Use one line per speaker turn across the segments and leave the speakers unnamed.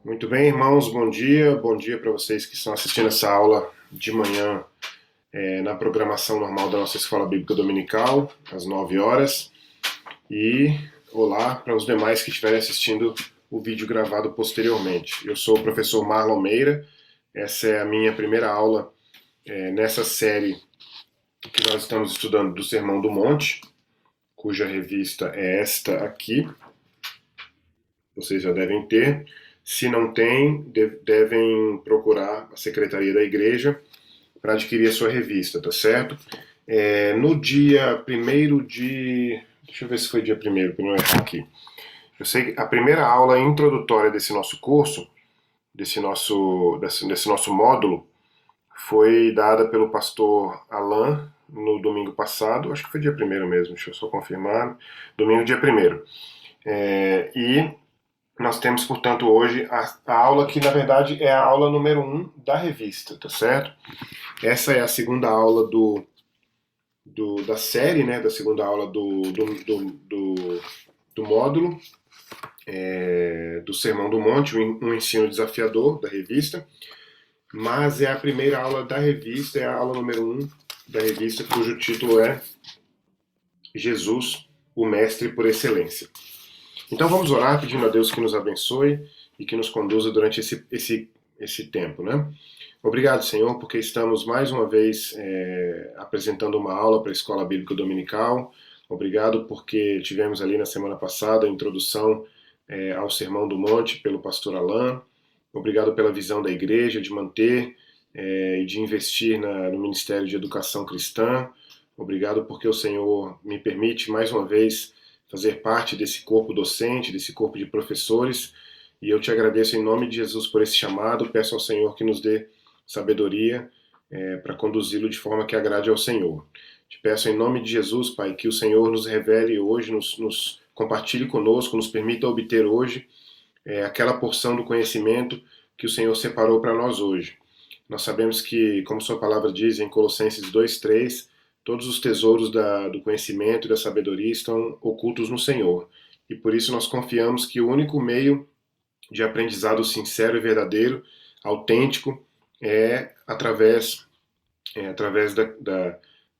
Muito bem, irmãos, bom dia. Bom dia para vocês que estão assistindo essa aula de manhã na programação normal da nossa Escola Bíblica Dominical, às 9 horas. E olá para os demais que estiverem assistindo o vídeo gravado posteriormente. Eu sou o professor Marlon Meira. Essa é a minha primeira aula nessa série que nós estamos estudando do Sermão do Monte, cuja revista é esta aqui. Vocês já devem ter. Se não tem, devem procurar a secretaria da igreja para adquirir a sua revista, tá certo? No dia primeiro de... Deixa eu ver se foi dia primeiro, para não errar aqui. Eu sei que a primeira aula introdutória desse nosso curso, desse nosso módulo, foi dada pelo pastor Alain no domingo passado. Acho que foi dia primeiro mesmo, deixa eu só confirmar. Domingo, dia primeiro. E nós temos, portanto, hoje a aula que, na verdade, é a aula número 1 da revista, tá certo? Essa é a segunda aula da série, né? Da segunda aula do módulo, do Sermão do Monte, um ensino desafiador da revista. Mas é a primeira aula da revista, é a aula número 1 da revista, cujo título é Jesus, o Mestre por Excelência. Então vamos orar pedindo a Deus que nos abençoe e que nos conduza durante esse tempo, né? Obrigado, Senhor, porque estamos mais uma vez apresentando uma aula para a Escola Bíblica Dominical. Obrigado porque tivemos ali na semana passada a introdução ao Sermão do Monte pelo pastor Alain. Obrigado pela visão da igreja de manter e de investir no Ministério de Educação Cristã. Obrigado porque o Senhor me permite mais uma vez fazer parte desse corpo docente, desse corpo de professores, e eu te agradeço em nome de Jesus por esse chamado. Peço ao Senhor que nos dê sabedoria para conduzi-lo de forma que agrade ao Senhor. Te peço em nome de Jesus, Pai, que o Senhor nos revele hoje, nos compartilhe conosco, nos permita obter hoje aquela porção do conhecimento que o Senhor separou para nós hoje. Nós sabemos que, como sua palavra diz em Colossenses 2:3, todos os tesouros do conhecimento e da sabedoria estão ocultos no Senhor. E por isso nós confiamos que o único meio de aprendizado sincero e verdadeiro, autêntico, é através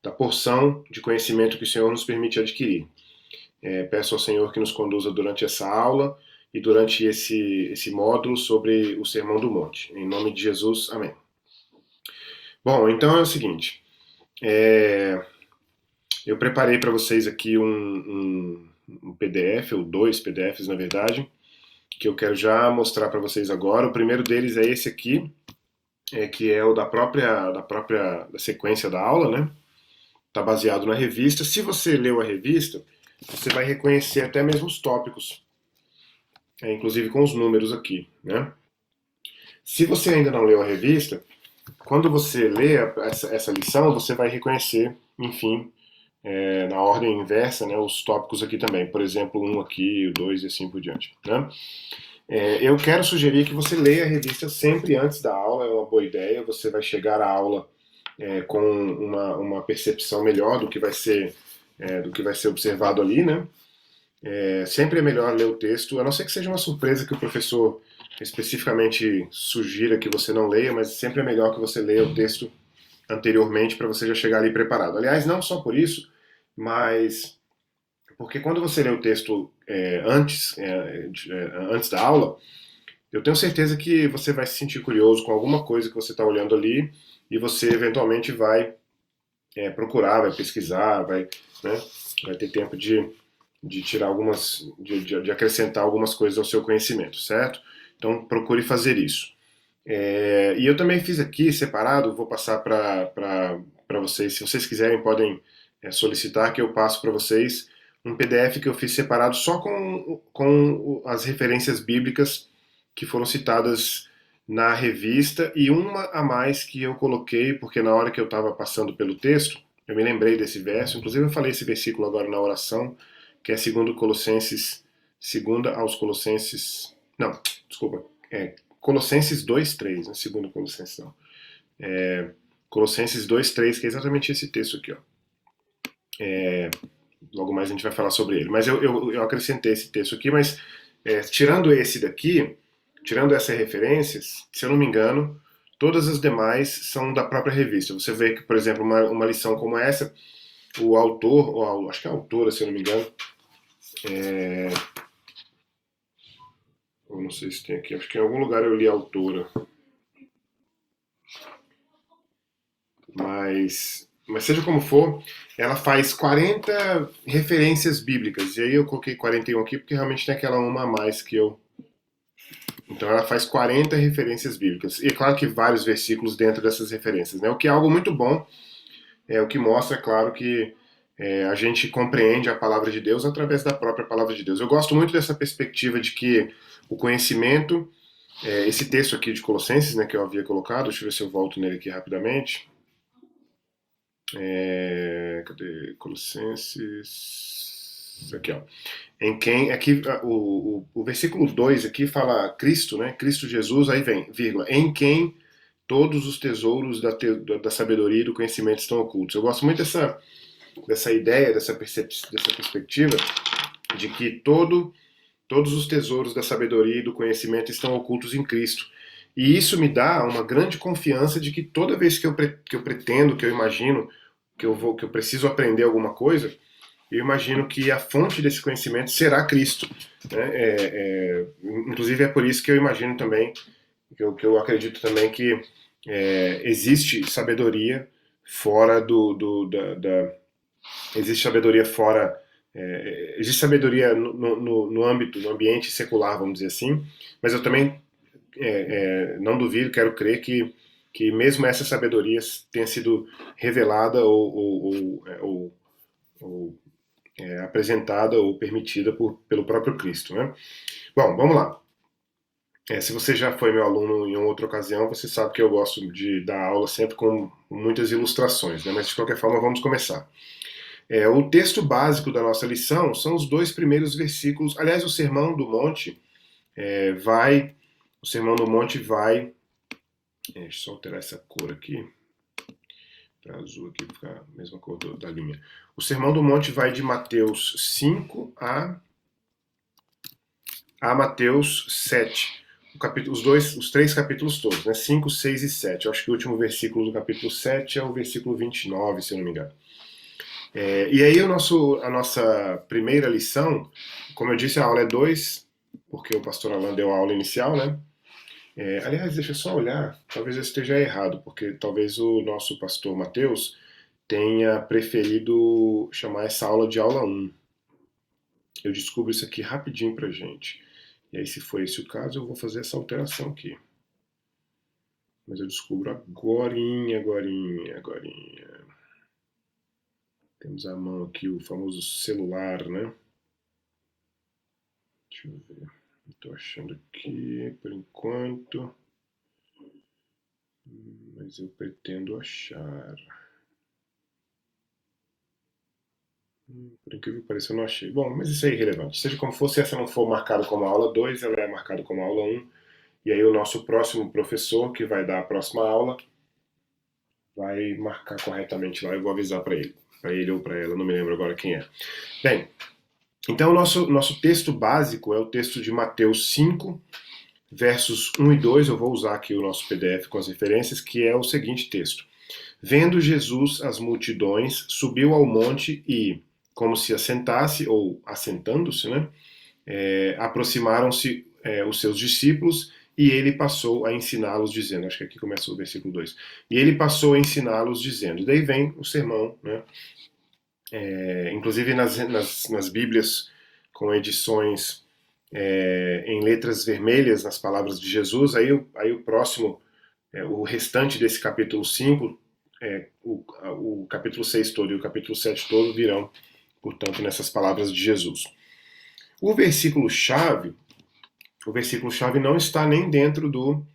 da porção de conhecimento que o Senhor nos permite adquirir. Peço ao Senhor que nos conduza durante essa aula e durante esse módulo sobre o Sermão do Monte. Em nome de Jesus, amém. Bom, então é o seguinte. Eu preparei para vocês aqui um PDF, ou dois PDFs na verdade, que eu quero já mostrar para vocês agora. O primeiro deles é esse aqui, que é o da sequência da aula, né? Está baseado na revista. Se você leu a revista, você vai reconhecer até mesmo os tópicos, inclusive com os números aqui, né? Se você ainda não leu a revista, quando você lê essa lição, você vai reconhecer, enfim, na ordem inversa, né, os tópicos aqui também. Por exemplo, um aqui, o dois e assim por diante. Né? Eu quero sugerir que você leia a revista sempre antes da aula, é uma boa ideia. Você vai chegar à aula com uma percepção melhor do que vai ser observado ali, né? Sempre é melhor ler o texto, a não ser que seja uma surpresa que o professor especificamente sugira que você não leia, mas sempre é melhor que você leia o texto anteriormente para você já chegar ali preparado. Aliás, não só por isso, mas porque quando você lê o texto antes da aula, eu tenho certeza que você vai se sentir curioso com alguma coisa que você está olhando ali e você eventualmente vai procurar, vai pesquisar, né, vai ter tempo de tirar de acrescentar algumas coisas ao seu conhecimento, certo? Então procure fazer isso. E eu também fiz aqui separado, vou passar para vocês, se vocês quiserem podem solicitar que eu passo para vocês um PDF que eu fiz separado só com as referências bíblicas que foram citadas na revista e uma a mais que eu coloquei, porque na hora que eu estava passando pelo texto, eu me lembrei desse verso, inclusive eu falei esse versículo agora na oração, que é segundo Colossenses, segunda aos Colossenses, não, desculpa, Colossenses 2:3, né? Segundo Colossenses não. Colossenses 2:3, que é exatamente esse texto aqui, ó. Logo mais a gente vai falar sobre ele. Mas eu acrescentei esse texto aqui, mas tirando esse daqui, tirando essas referências, se eu não me engano, todas as demais são da própria revista. Você vê que, por exemplo, uma lição como essa, o autor, ou acho que é a autora, se eu não me engano, eu não sei se tem aqui, acho que em algum lugar eu li a autora, mas seja como for, ela faz 40 referências bíblicas, e aí eu coloquei 41 aqui porque realmente tem aquela uma a mais que eu... Então ela faz 40 referências bíblicas, e é claro que vários versículos dentro dessas referências, né? O que é algo muito bom, o que mostra, claro, que a gente compreende a palavra de Deus através da própria palavra de Deus. Eu gosto muito dessa perspectiva de que o conhecimento, esse texto aqui de Colossenses, né, que eu havia colocado, deixa eu ver se eu volto nele aqui rapidamente. Cadê? Colossenses. Aqui, ó. Em quem. Aqui, o versículo 2 aqui fala Cristo, né? Cristo Jesus, aí vem, vírgula. Em quem todos os tesouros da sabedoria e do conhecimento estão ocultos. Eu gosto muito dessa ideia, dessa perspectiva, de que todos os tesouros da sabedoria e do conhecimento estão ocultos em Cristo. E isso me dá uma grande confiança de que toda vez que eu pretendo, que eu imagino, que eu preciso aprender alguma coisa, eu imagino que a fonte desse conhecimento será Cristo. Né? Inclusive é por isso que eu imagino também, que eu acredito também que existe sabedoria fora existe sabedoria fora, existe sabedoria no âmbito, no ambiente secular, vamos dizer assim, mas eu também não duvido, quero crer que mesmo essa sabedoria tenha sido revelada ou apresentada ou permitida pelo próprio Cristo. Né? Bom, vamos lá. Se você já foi meu aluno em outra ocasião, você sabe que eu gosto de dar aula sempre com muitas ilustrações, né? Mas de qualquer forma vamos começar. O texto básico da nossa lição são os 2 primeiros versículos. Aliás, o Sermão do Monte vai... O Sermão do Monte vai... Deixa eu só alterar essa cor aqui. Para azul aqui, ficar a mesma cor da linha. O Sermão do Monte vai de Mateus 5 a Mateus 7. Os 3 capítulos todos, né? 5, 6 e 7. Eu acho que o último versículo do capítulo 7 é o versículo 29, se eu não me engano. E aí a nossa primeira lição, como eu disse, a aula é 2, porque o pastor Alan deu a aula inicial, né? Aliás, deixa eu só olhar, talvez eu esteja errado, porque talvez o nosso pastor Mateus tenha preferido chamar essa aula de aula 1. Eu descubro isso aqui rapidinho pra gente. E aí, se for esse o caso, eu vou fazer essa alteração aqui. Mas eu descubro agorinha. Temos à mão aqui o famoso celular, né? Deixa eu ver. Estou achando aqui, por enquanto. Mas eu pretendo achar. Por incrível que pareça, eu não achei. Bom, mas isso é irrelevante. Seja como for, se essa não for marcada como aula 2, ela é marcada como aula 1. E aí o nosso próximo professor, que vai dar a próxima aula, vai marcar corretamente lá. Eu vou avisar para ele. Para ele ou para ela, não me lembro agora quem é. Bem, então o nosso texto básico é o texto de Mateus 5, versos 1 e 2. Eu vou usar aqui o nosso PDF com as referências, que é o seguinte texto. Vendo Jesus as multidões, subiu ao monte e, como se assentasse, ou assentando-se, né, aproximaram-se os seus discípulos e ele passou a ensiná-los dizendo, acho que aqui começa o versículo 2, e ele passou a ensiná-los dizendo, daí vem o sermão, né, inclusive nas Bíblias com edições em letras vermelhas nas palavras de Jesus, aí o próximo, o restante desse capítulo 5, o capítulo 6 todo e o capítulo 7 todo virão, portanto, nessas palavras de Jesus. O versículo-chave não está nem dentro do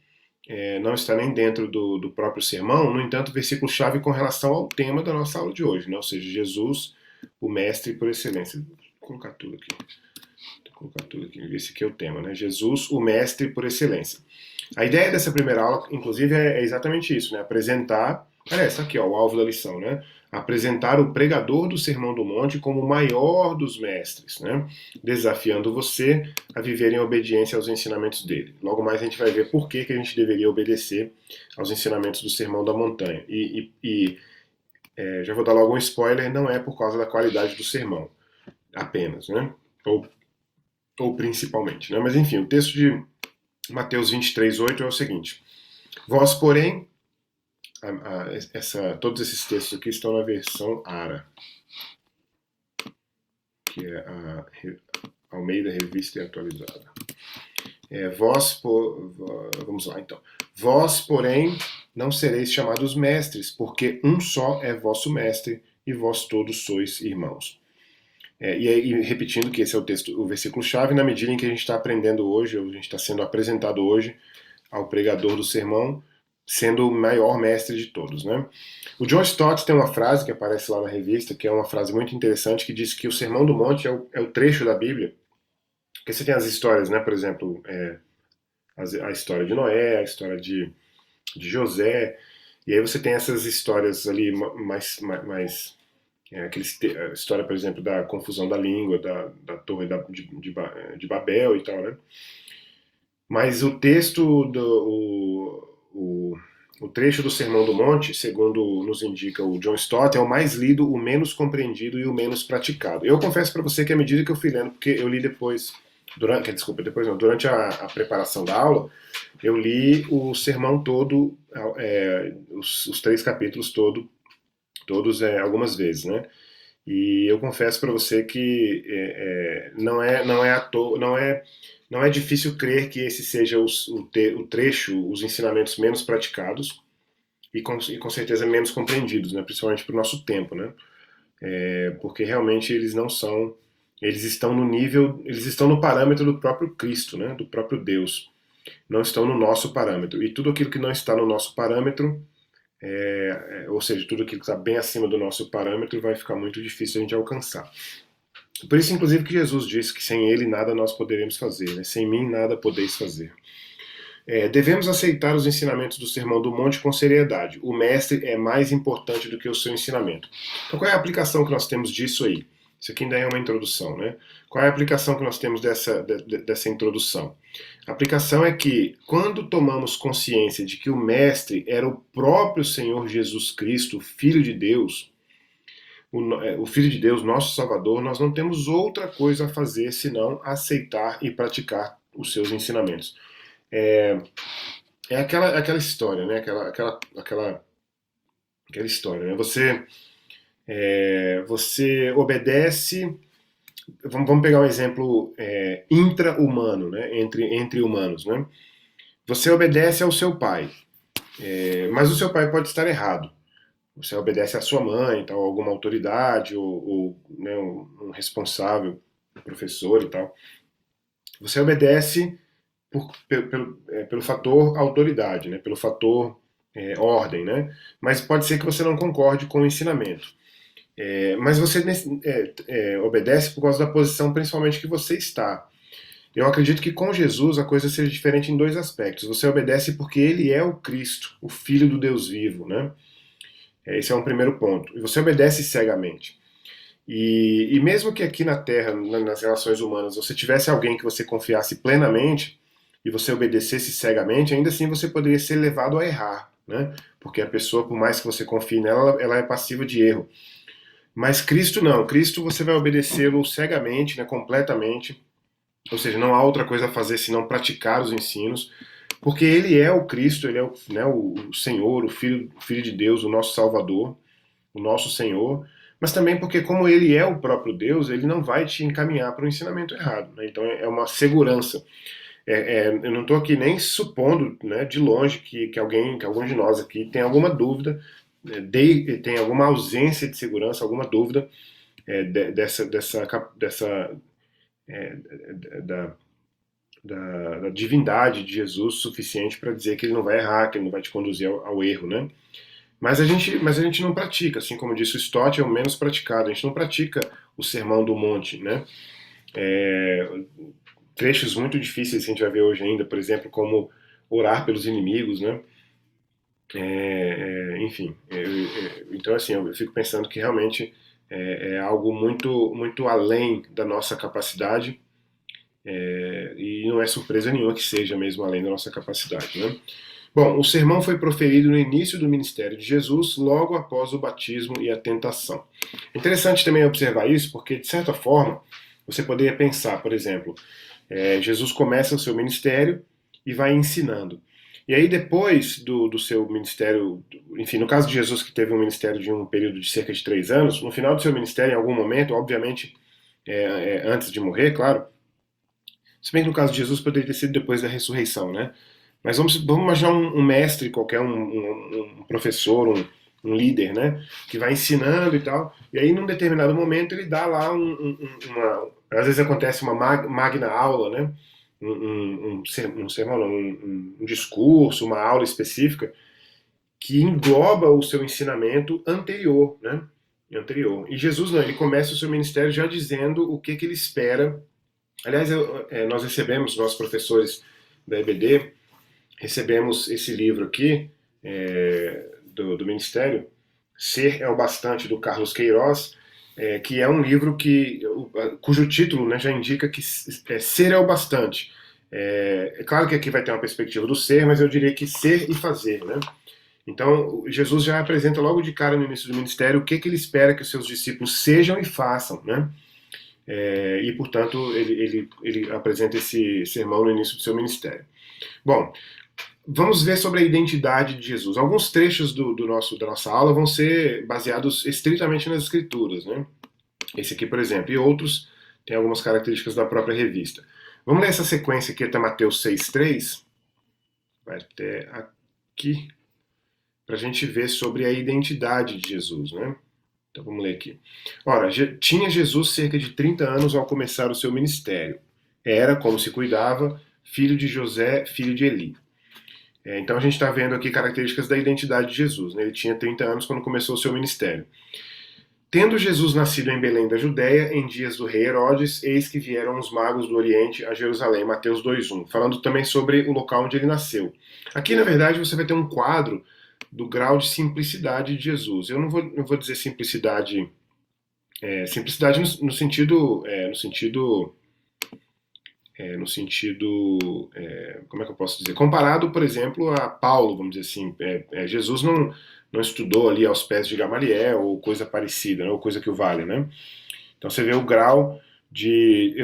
próprio sermão, no entanto, o versículo-chave com relação ao tema da nossa aula de hoje, né? Ou seja, Jesus, o mestre por excelência. Vou colocar tudo aqui, esse aqui é o tema, né? Jesus, o mestre por excelência. A ideia dessa primeira aula, inclusive, é exatamente isso, né? Apresentar, olha, essa aqui, ó, o alvo da lição, né? apresentar o pregador do Sermão do Monte como o maior dos mestres, né? Desafiando você a viver em obediência aos ensinamentos dele. Logo mais a gente vai ver por que a gente deveria obedecer aos ensinamentos do Sermão da Montanha. Já vou dar logo um spoiler, não é por causa da qualidade do sermão, apenas, né? Ou principalmente, né? Mas enfim, o texto de Mateus 23:8 é o seguinte: Vós, porém, todos esses textos aqui estão na versão ARA, que é a Almeida Revista e Atualizada. Vamos lá então. Vós, porém, não sereis chamados mestres, porque um só é vosso mestre, e vós todos sois irmãos. E repetindo que esse é o versículo-chave, na medida em que a gente está aprendendo hoje, ou a gente está sendo apresentado hoje ao pregador do sermão, sendo o maior mestre de todos, né? O John Stott tem uma frase que aparece lá na revista, que é uma frase muito interessante, que diz que o Sermão do Monte é o trecho da Bíblia, porque você tem as histórias, né? Por exemplo, a história de Noé, a história de José, e aí você tem essas histórias ali a história, por exemplo, da confusão da língua, da torre de Babel e tal, né? Mas o texto, o trecho do Sermão do Monte, segundo nos indica o John Stott, é o mais lido, o menos compreendido e o menos praticado. Eu confesso para você que à medida que eu fui lendo, porque eu li depois, durante a preparação da aula, eu li o sermão todo, os 3 capítulos todos algumas vezes, né? E eu confesso para você que não é difícil crer que esse seja o trecho, os ensinamentos menos praticados e com certeza menos compreendidos, né? Principalmente para o nosso tempo, né? Porque realmente eles estão no nível, eles estão no parâmetro do próprio Cristo, né? Do próprio Deus. Não estão no nosso parâmetro. E tudo aquilo que não está no nosso parâmetro, ou seja, tudo aquilo que está bem acima do nosso parâmetro, vai ficar muito difícil a gente alcançar. Por isso, inclusive, que Jesus disse que sem ele nada nós poderemos fazer, né? Sem mim nada podeis fazer. Devemos aceitar os ensinamentos do Sermão do Monte com seriedade. O mestre é mais importante do que o seu ensinamento. Então, qual é a aplicação que nós temos disso aí? Isso aqui ainda é uma introdução, né? Qual é a aplicação que nós temos dessa introdução? A aplicação é que, quando tomamos consciência de que o mestre era o próprio Senhor Jesus Cristo, Filho de Deus, o Filho de Deus, nosso Salvador, nós não temos outra coisa a fazer senão aceitar e praticar os seus ensinamentos. É aquela história, né? Aquela história, né? Você obedece. Vamos pegar um exemplo intra-humano, né? Entre humanos, né? Você obedece ao seu pai, mas o seu pai pode estar errado. Você obedece à sua mãe, tal, alguma autoridade ou né, um responsável, um professor e tal. Você obedece pelo fator autoridade, né? Pelo fator ordem, né? Mas pode ser que você não concorde com o ensinamento. Mas você obedece por causa da posição principalmente que você está. Eu acredito que com Jesus a coisa seja diferente em 2 aspectos. Você obedece porque ele é o Cristo, o Filho do Deus vivo, né? Esse é um primeiro ponto. E você obedece cegamente. E mesmo que aqui na Terra, nas relações humanas, você tivesse alguém que você confiasse plenamente e você obedecesse cegamente, ainda assim você poderia ser levado a errar, né? Porque a pessoa, por mais que você confie nela, ela é passiva de erro. Mas Cristo não. Cristo você vai obedecê-lo cegamente, né, completamente. Ou seja, não há outra coisa a fazer senão praticar os ensinos. Porque ele é o Cristo, ele é o Senhor, o Filho de Deus, o nosso Salvador, o nosso Senhor. Mas também porque, como ele é o próprio Deus, ele não vai te encaminhar para o ensinamento errado. Né? Então é uma segurança. Eu não estou aqui nem supondo, né, de longe que algum de nós aqui tem alguma dúvida, tem alguma ausência de segurança, alguma dúvida da divindade de Jesus suficiente para dizer que ele não vai errar, que ele não vai te conduzir ao erro, né? Mas a gente não pratica, assim como disse o Stott, é o menos praticado. A gente não pratica o Sermão do Monte, né? Trechos muito difíceis que a gente vai ver hoje ainda, por exemplo, como orar pelos inimigos, né? Enfim, então assim, eu fico pensando que realmente é algo muito, muito além da nossa capacidade, e não é surpresa nenhuma que seja mesmo além da nossa capacidade, né? Bom, o sermão foi proferido no início do ministério de Jesus, logo após o batismo e a tentação. É interessante também observar isso, porque de certa forma você poderia pensar, por exemplo, Jesus começa o seu ministério e vai ensinando. E aí, depois do seu ministério, enfim, no caso de Jesus, que teve um ministério de um período de cerca de 3 anos, no final do seu ministério, em algum momento, obviamente, antes de morrer, claro, se bem que no caso de Jesus poderia ter sido depois da ressurreição, né? Mas vamos imaginar um mestre qualquer, um professor, um líder, né? Que vai ensinando e tal. E aí, num determinado momento, ele dá lá às vezes acontece uma magna aula, né? Um sermão, não, um discurso, uma aula específica que engloba o seu ensinamento anterior, né? Anterior. E Jesus não, ele começa o seu ministério já dizendo o que ele espera. Aliás, nós recebemos, nós professores da EBD, recebemos esse livro aqui do Ministério, Ser é o Bastante, do Carlos Queiroz, que é um livro cujo título, né, já indica que ser é o bastante. É claro que aqui vai ter uma perspectiva do ser, mas eu diria que ser e fazer, né? Então, Jesus já apresenta logo de cara no início do ministério o que ele espera que os seus discípulos sejam e façam, né? E, portanto, ele apresenta esse sermão no início do seu ministério. Bom, vamos ver sobre a identidade de Jesus. Alguns trechos da nossa aula vão ser baseados estritamente nas Escrituras, né? Esse aqui, por exemplo, e outros têm algumas características da própria revista. Vamos ler essa sequência aqui até Mateus 6,3. Vai até aqui, para a gente ver sobre a identidade de Jesus, né? Então vamos ler aqui. Ora, tinha Jesus cerca de 30 anos ao começar o seu ministério. Era, como se cuidava, filho de José, filho de Eli. Então a gente está vendo aqui características da identidade de Jesus, né? Ele tinha 30 anos quando começou o seu ministério. Tendo Jesus nascido em Belém da Judéia, em dias do rei Herodes, eis que vieram os magos do Oriente a Jerusalém, Mateus 2,1, falando também sobre o local onde ele nasceu. Aqui, na verdade, você vai ter um quadro do grau de simplicidade de Jesus. Eu não vou dizer simplicidade, simplicidade no sentido, como é que eu posso dizer? Comparado, por exemplo, a Paulo, vamos dizer assim, Jesus não estudou ali aos pés de Gamaliel ou coisa parecida, né, ou coisa que o vale, né? Então você vê o grau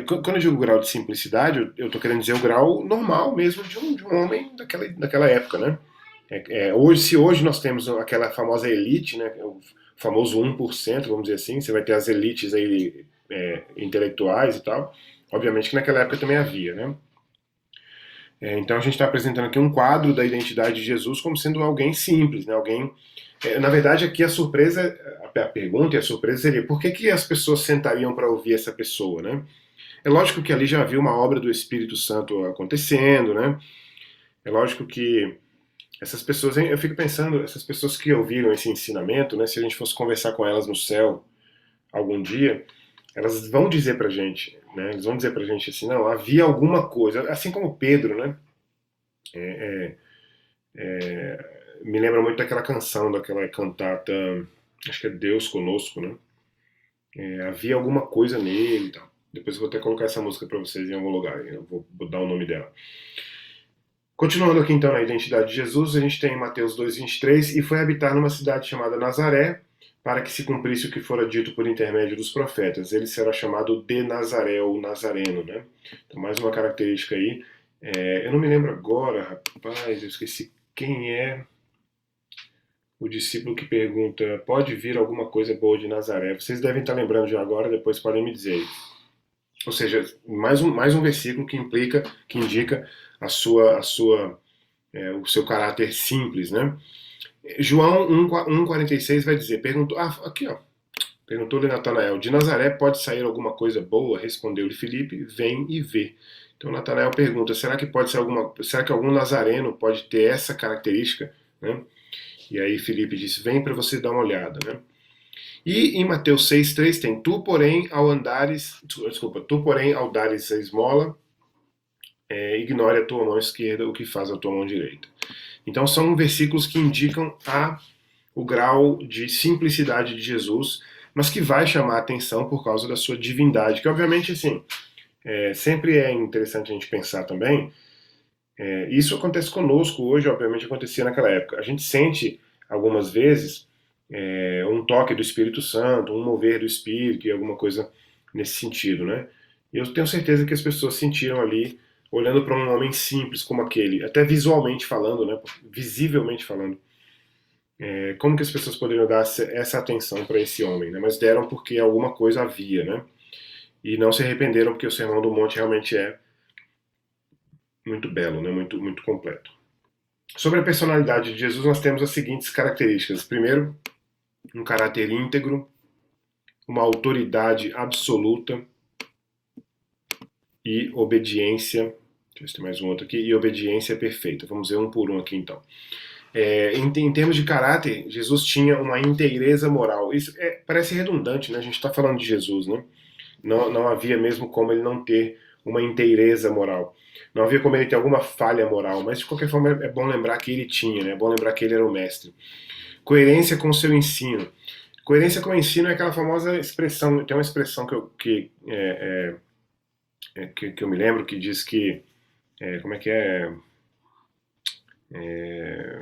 quando eu digo grau de simplicidade, eu estou querendo dizer o grau normal mesmo de um homem daquela época, né? Se hoje nós temos aquela famosa elite, né, o famoso 1%, vamos dizer assim, você vai ter as elites aí, intelectuais e tal, obviamente que naquela época também havia, né? Então a gente está apresentando aqui um quadro da identidade de Jesus como sendo alguém simples, né? Na verdade, aqui a pergunta e a surpresa seria por que as pessoas sentariam para ouvir essa pessoa, né? É lógico que ali já havia uma obra do Espírito Santo acontecendo, né? É lógico que essas pessoas, eu fico pensando, essas pessoas que ouviram esse ensinamento, né? Se a gente fosse conversar com elas no céu algum dia, elas vão dizer pra gente, né? Eles vão dizer pra gente assim, não, havia alguma coisa, assim como Pedro, né? Me lembra muito daquela canção, daquela cantata, acho que é Deus Conosco, né? Havia alguma coisa nele e tal. Depois eu vou até colocar essa música pra vocês em algum lugar, eu vou dar o nome dela. Continuando aqui então na identidade de Jesus, a gente tem Mateus 2,23, e foi habitar numa cidade chamada Nazaré, para que se cumprisse o que fora dito por intermédio dos profetas. Ele será chamado de Nazaré, ou Nazareno, né? Então mais uma característica aí. Eu não me lembro agora, rapaz, eu esqueci quem é o discípulo que pergunta, pode vir alguma coisa boa de Nazaré? Vocês devem estar lembrando de agora, depois podem me dizer. Ou seja, mais um versículo que indica o seu caráter simples, né? João 1,46 vai dizer, perguntou-lhe Natanael, de Nazaré pode sair alguma coisa boa? Respondeu-lhe Filipe, vem e vê. Então Natanael pergunta, será que algum nazareno pode ter essa característica, né? E aí Filipe disse, vem para você dar uma olhada, né? E em Mateus 6,3 tem, tu porém ao dares a esmola, ignore a tua mão esquerda o que faz a tua mão direita. Então são versículos que indicam o grau de simplicidade de Jesus, mas que vai chamar a atenção por causa da sua divindade, que obviamente, assim, sempre é interessante a gente pensar também, isso acontece conosco hoje, obviamente acontecia naquela época. A gente sente, algumas vezes, um toque do Espírito Santo, um mover do Espírito e alguma coisa nesse sentido, né? E eu tenho certeza que as pessoas sentiram ali, olhando para um homem simples como aquele, até visualmente falando, né? Visivelmente falando, como que as pessoas poderiam dar essa atenção para esse homem, né? Mas deram porque alguma coisa havia, né? E não se arrependeram porque o Sermão do Monte realmente é muito belo, né? Muito, muito completo. Sobre a personalidade de Jesus, nós temos as seguintes características. Primeiro, um caráter íntegro, uma autoridade absoluta e obediência. Deixa eu ver se tem mais um outro aqui. E obediência perfeita. Vamos ver um por um aqui então. Em termos de caráter, Jesus tinha uma inteireza moral. Isso parece redundante, né? A gente está falando de Jesus, né? Não havia mesmo como ele não ter uma inteireza moral. Não havia como ele ter alguma falha moral, mas de qualquer forma é bom lembrar que ele tinha, né? É bom lembrar que ele era o mestre. Coerência com o seu ensino. Coerência com o ensino é aquela famosa expressão, tem uma expressão que eu me lembro que diz que, como é que é? É,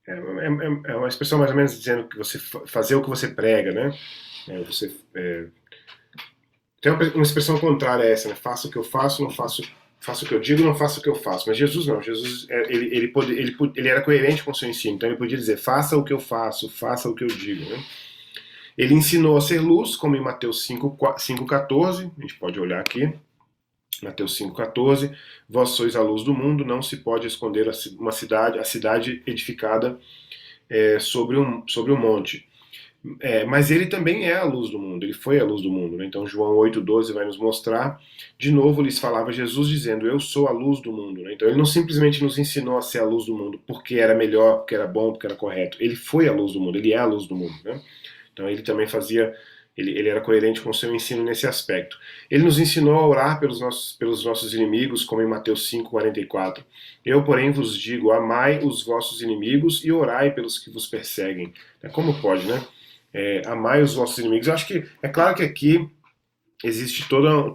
é uma expressão mais ou menos dizendo que você fazer o que você prega, né? Tem uma expressão contrária a essa, né? Faça o que eu faço, não faço, faço o que eu digo, não faço o que eu faço. Mas Jesus não, Jesus ele era coerente com o seu ensino, então ele podia dizer faça o que eu faço, faça o que eu digo, né? Ele ensinou a ser luz, como em Mateus 5,14, a gente pode olhar aqui, Mateus 5,14, vós sois a luz do mundo, não se pode esconder a cidade edificada sobre um monte. Mas ele também é a luz do mundo, ele foi a luz do mundo. Né? Então João 8,12 vai nos mostrar, de novo lhes falava Jesus dizendo, eu sou a luz do mundo. Né? Então ele não simplesmente nos ensinou a ser a luz do mundo porque era melhor, porque era bom, porque era correto. Ele foi a luz do mundo, ele é a luz do mundo. Né? Então ele também fazia, ele era coerente com o seu ensino nesse aspecto. Ele nos ensinou a orar pelos nossos inimigos, como em Mateus 5,44. Eu, porém, vos digo, amai os vossos inimigos e orai pelos que vos perseguem. Como pode, né? Amai os vossos inimigos. Eu acho que, é claro que aqui existe toda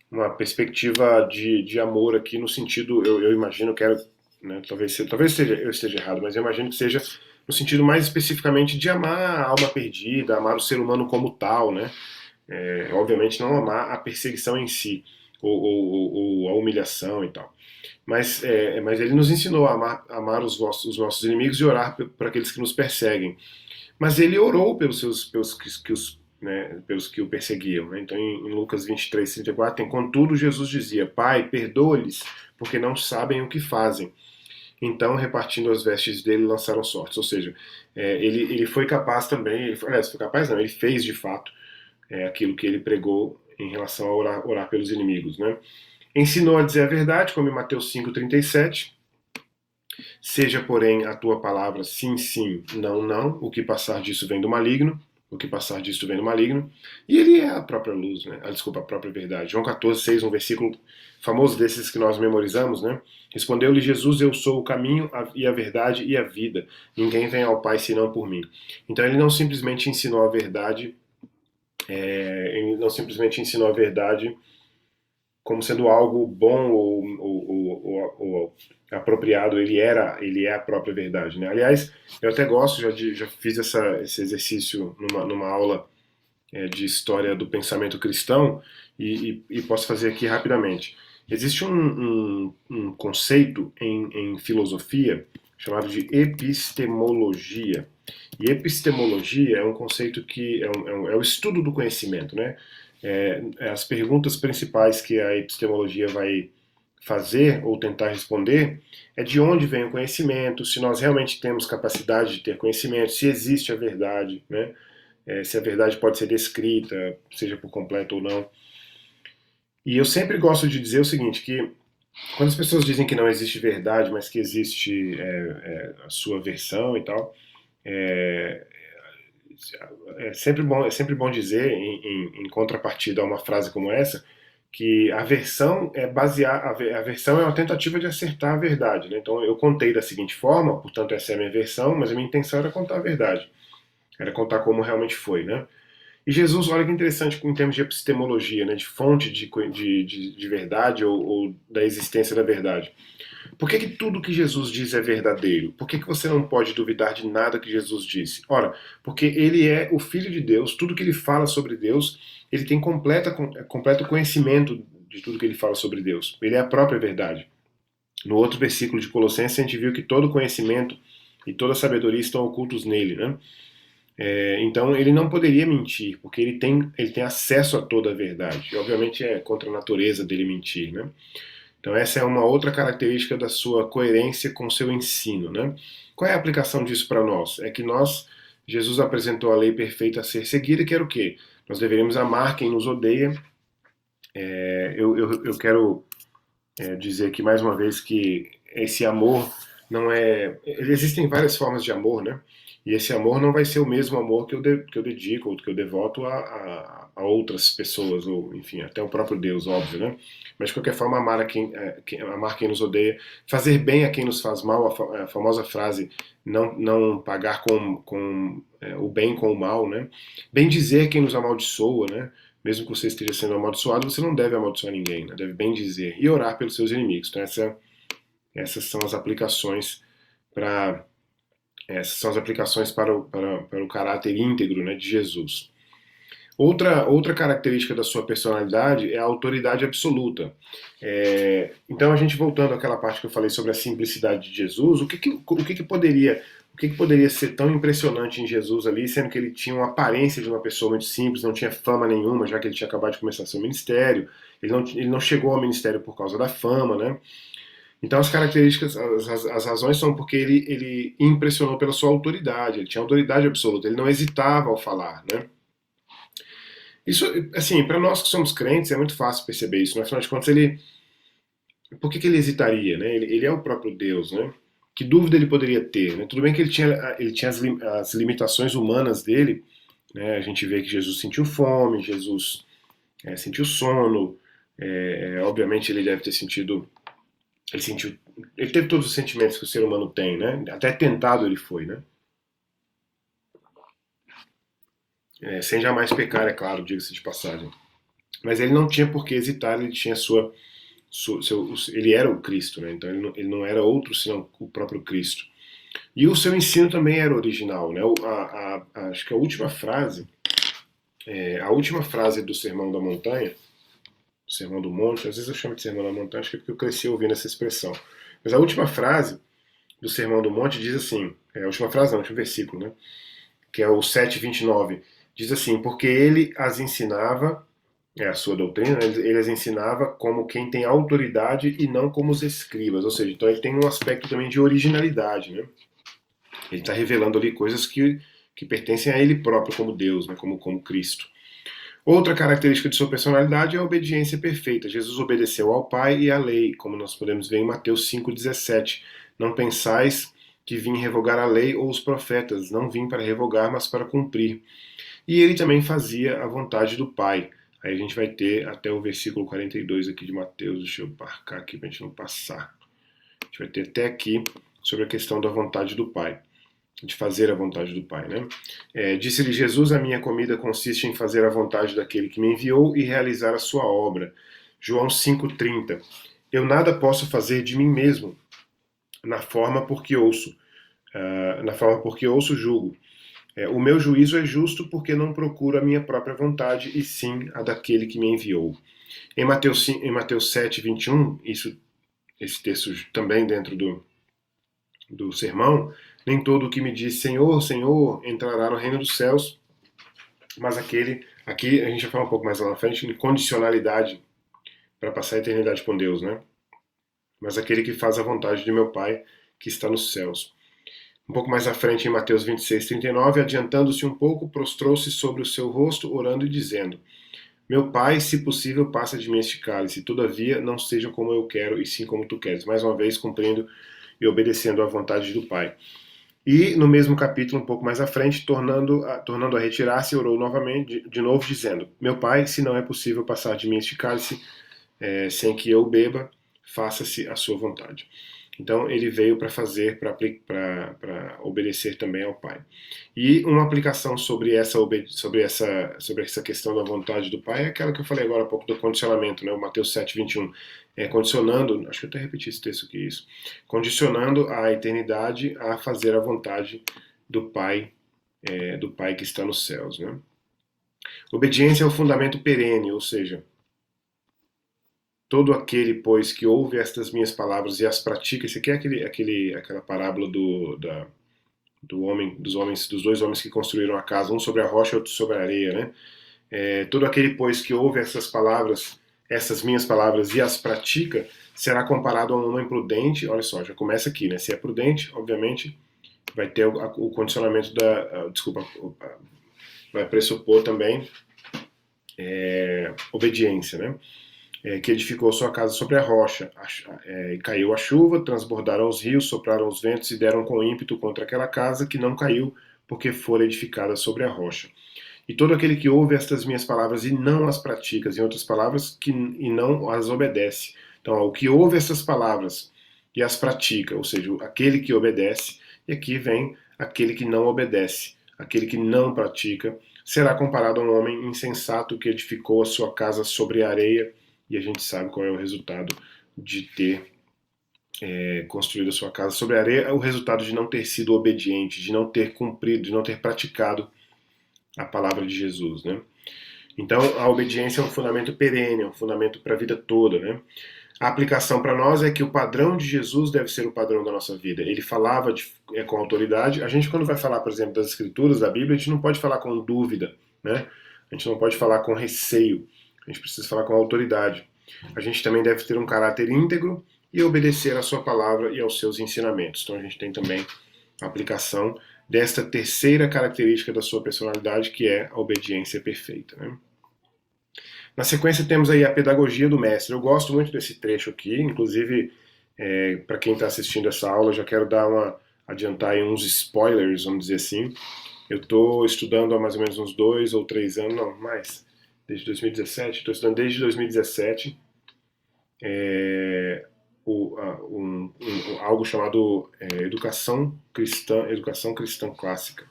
uma perspectiva de amor aqui, no sentido, eu imagino, né, talvez eu esteja errado, mas eu imagino que seja no sentido mais especificamente de amar a alma perdida, amar o ser humano como tal, né? Obviamente não amar a perseguição em si, ou a humilhação e tal. Mas ele nos ensinou a amar os nossos inimigos e orar por aqueles que nos perseguem. Mas ele orou pelos que o perseguiam. Né? Então, em Lucas 23:34, tem: contudo, Jesus dizia, Pai, perdoa-lhes, porque não sabem o que fazem. Então, repartindo as vestes dele, lançaram sortes. Ou seja, ele foi capaz também, aliás, foi capaz não, ele fez de fato aquilo que ele pregou em relação a orar pelos inimigos. Né? Ensinou a dizer a verdade, como em Mateus 5:37. Seja, porém, a tua palavra sim, sim, não, não. O que passar disso vem do maligno. O que passar disso vem do maligno. E ele é a própria luz, né? Desculpa, a própria verdade. João 14:6, um versículo famoso desses que nós memorizamos, né? Respondeu-lhe Jesus, eu sou o caminho e a verdade e a vida. Ninguém vem ao Pai senão por mim. Então ele não simplesmente ensinou a verdade, como sendo algo bom ou apropriado, ele é a própria verdade. Né? Aliás, eu até gosto, já fiz esse exercício numa aula de história do pensamento cristão e posso fazer aqui rapidamente. Existe um conceito em filosofia chamado de epistemologia. E epistemologia é um conceito que é o estudo do conhecimento, né? As perguntas principais que a epistemologia vai fazer ou tentar responder é de onde vem o conhecimento, se nós realmente temos capacidade de ter conhecimento, se existe a verdade, né? Se a verdade pode ser descrita, seja por completo ou não. E eu sempre gosto de dizer o seguinte, que quando as pessoas dizem que não existe verdade, mas que existe a sua versão e tal, é, é sempre bom dizer, em contrapartida a uma frase como essa, que a versão é a versão é uma tentativa de acertar a verdade, né? Então eu contei da seguinte forma, portanto essa é a minha versão, mas a minha intenção era contar a verdade, era contar como realmente foi, né? E Jesus, olha que interessante em termos de epistemologia, né, de fonte de verdade ou da existência da verdade. Por que tudo que Jesus diz é verdadeiro? Por que você não pode duvidar de nada que Jesus disse? Ora, porque ele é o Filho de Deus, tudo que ele fala sobre Deus, ele tem completo conhecimento de tudo que ele fala sobre Deus. Ele é a própria verdade. No outro versículo de Colossenses, a gente viu que todo conhecimento e toda sabedoria estão ocultos nele, né? Então ele não poderia mentir, porque ele tem acesso a toda a verdade. E, obviamente é contra a natureza dele mentir, né? Então essa é uma outra característica da sua coerência com o seu ensino, né? Qual é a aplicação disso para nós? É que Jesus apresentou a lei perfeita a ser seguida, que era o quê? Nós deveríamos amar quem nos odeia. Eu quero dizer aqui mais uma vez que esse amor não é... Existem várias formas de amor, né? E esse amor não vai ser o mesmo amor que eu dedico ou que eu devoto a outras pessoas, ou enfim, até o próprio Deus, óbvio, né? Mas de qualquer forma, amar quem nos odeia, fazer bem a quem nos faz mal, a famosa frase, não pagar o bem com o mal, né? Bem dizer quem nos amaldiçoa, né? Mesmo que você esteja sendo amaldiçoado, você não deve amaldiçoar ninguém, né? Deve bem dizer. E orar pelos seus inimigos. Então essas são as aplicações para essas são as aplicações para o caráter íntegro, né, de Jesus. Outra característica da sua personalidade é a autoridade absoluta. Então, a gente voltando àquela parte que eu falei sobre a simplicidade de Jesus, o que poderia ser tão impressionante em Jesus ali, sendo que ele tinha uma aparência de uma pessoa muito simples, não tinha fama nenhuma, já que ele tinha acabado de começar seu ministério, ele não chegou ao ministério por causa da fama, né? Então as características, as razões são porque ele impressionou pela sua autoridade, ele tinha autoridade absoluta, ele não hesitava ao falar, né? Isso, assim, para nós que somos crentes é muito fácil perceber isso, no final de contas por que ele hesitaria, né? Ele é o próprio Deus, né? Que dúvida ele poderia ter, né? Tudo bem que ele tinha as limitações humanas dele, né? A gente vê que Jesus sentiu fome, Jesus sentiu sono, obviamente ele deve ter sentido ele sentiu, ele teve todos os sentimentos que o ser humano tem, né? Até tentado ele foi, né? Sem jamais pecar, é claro, diga-se de passagem. Mas ele não tinha por que hesitar, ele tinha ele era o Cristo, né? Então ele não era outro senão o próprio Cristo. E o seu ensino também era original, né? Acho que a última frase do Sermão da Montanha, Sermão do Monte, às vezes eu chamo de Sermão da Montanha, acho que é porque eu cresci ouvindo essa expressão. Mas a última frase do Sermão do Monte diz assim, a última frase não, o último versículo, né? Que é o 7:29, diz assim, porque ele as ensinava, a sua doutrina, ele as ensinava como quem tem autoridade e não como os escribas, ou seja, então ele tem um aspecto também de originalidade, né? Ele está revelando ali coisas que pertencem a ele próprio como Deus, né? Como Cristo. Outra característica de sua personalidade é a obediência perfeita. Jesus obedeceu ao Pai e à lei, como nós podemos ver em Mateus 5,17. Não pensais que vim revogar a lei ou os profetas, não vim para revogar, mas para cumprir. E ele também fazia a vontade do Pai. Aí a gente vai ter até o versículo 42 aqui de Mateus, deixa eu marcar aqui para a gente não passar. A gente vai ter até aqui sobre a questão da vontade do Pai, de fazer a vontade do Pai, né? Disse-lhe Jesus, a minha comida consiste em fazer a vontade daquele que me enviou e realizar a sua obra. João 5,30. Eu nada posso fazer de mim mesmo, na forma porque ouço, julgo. O meu juízo é justo porque não procuro a minha própria vontade, e sim a daquele que me enviou. Em Mateus 7:21, esse texto também dentro do sermão, nem todo o que me diz Senhor, Senhor entrará no reino dos céus, mas aqui a gente vai falar um pouco mais lá na frente, de condicionalidade para passar a eternidade com Deus, né? Mas aquele que faz a vontade de meu Pai que está nos céus. Um pouco mais à frente, em Mateus 26:39, adiantando-se um pouco, prostrou-se sobre o seu rosto, orando e dizendo, meu Pai, se possível, passa de mim este cálice, todavia não seja como eu quero, e sim como tu queres. Mais uma vez, cumprindo e obedecendo à vontade do Pai. E no mesmo capítulo, um pouco mais à frente, tornando a retirar-se, orou novamente, de novo, dizendo: Meu pai, se não é possível passar de mim este cálice sem que eu beba, faça-se a sua vontade. Então ele veio para fazer, para obedecer também ao Pai. E uma aplicação sobre essa questão da vontade do Pai é aquela que eu falei agora há pouco do condicionamento, né? O Mateus 7:21. Condicionando, acho que eu até repeti esse texto aqui, isso. Condicionando a eternidade a fazer a vontade do Pai que está nos céus, né? Obediência é o fundamento perene, ou seja, todo aquele, pois, que ouve estas minhas palavras e as pratica, isso aqui é aquela parábola dos dois homens que construíram a casa, um sobre a rocha e outro sobre a areia, né? Todo aquele, pois, que ouve essas palavras, essas minhas palavras e as pratica, será comparado a um homem prudente. Olha só, já começa aqui, né? Se é prudente, obviamente, vai ter o condicionamento desculpa, vai pressupor também obediência, né? Que edificou sua casa sobre a rocha. Caiu a chuva, transbordaram os rios, sopraram os ventos e deram com ímpeto contra aquela casa que não caiu, porque fora edificada sobre a rocha. E todo aquele que ouve estas minhas palavras e não as pratica, em outras palavras, e não as obedece. Então, o que ouve essas palavras e as pratica, ou seja, aquele que obedece, e aqui vem aquele que não obedece, aquele que não pratica, será comparado a um homem insensato que edificou a sua casa sobre a areia, e a gente sabe qual é o resultado de ter construído a sua casa sobre a areia, é o resultado de não ter sido obediente, de não ter cumprido, de não ter praticado a palavra de Jesus, né? Então, a obediência é um fundamento perene, é um fundamento para a vida toda, né? A aplicação para nós é que o padrão de Jesus deve ser o padrão da nossa vida. Ele falava com autoridade. A gente, quando vai falar, por exemplo, das Escrituras, da Bíblia, a gente não pode falar com dúvida, né? A gente não pode falar com receio. A gente precisa falar com autoridade. A gente também deve ter um caráter íntegro e obedecer à sua palavra e aos seus ensinamentos. Então, a gente tem também a aplicação desta terceira característica da sua personalidade, que é a obediência perfeita, né? Na sequência temos aí a pedagogia do mestre. Eu gosto muito desse trecho aqui, inclusive para quem está assistindo essa aula, já quero adiantar aí uns spoilers, vamos dizer assim. Eu estou estudando há mais ou menos uns 2 ou 3 anos, não, mais, desde 2017, estou estudando desde 2017 algo chamado educação cristã clássica.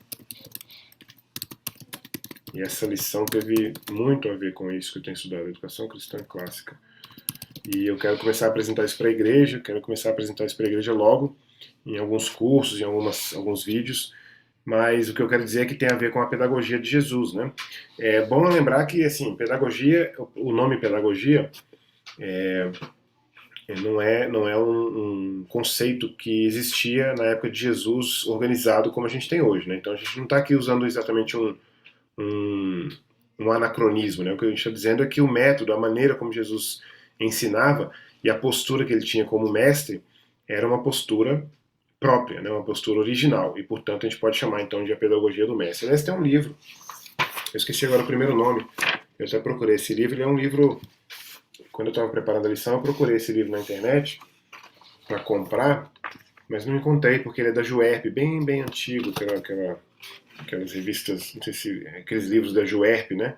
E essa lição teve muito a ver com isso que eu tenho estudado, educação cristã clássica. E eu quero começar a apresentar isso para a igreja, logo, em alguns cursos, em alguns vídeos, mas o que eu quero dizer é que tem a ver com a pedagogia de Jesus, né? É bom lembrar que, assim, pedagogia, o nome pedagogia não é um conceito que existia na época de Jesus organizado como a gente tem hoje, né? Então a gente não está aqui usando exatamente um anacronismo, né? O que a gente está dizendo é que o método, a maneira como Jesus ensinava e a postura que ele tinha como mestre era uma postura própria, né? Uma postura original, e portanto a gente pode chamar então de a pedagogia do mestre. Aliás, tem um livro, eu esqueci agora o primeiro nome, eu até procurei esse livro, ele é um livro, quando eu estava preparando a lição, eu procurei esse livro na internet para comprar, mas não encontrei porque ele é da Juerp, bem, bem antigo, aquelas revistas, não sei se, aqueles livros da Juerp, né?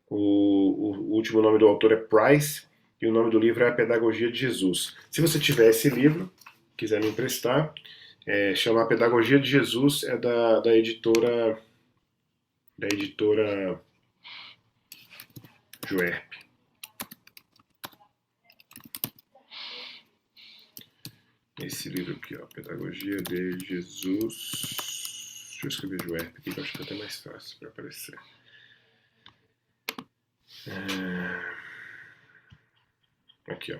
O último nome do autor é Price e o nome do livro é A Pedagogia de Jesus. Se você tiver esse livro, quiser me emprestar, chama A Pedagogia de Jesus, é da editora Juerp. Esse livro aqui, ó, Pedagogia de Jesus. Deixa eu escrever Juerp aqui, que eu acho que é até mais fácil para aparecer. Aqui, ó.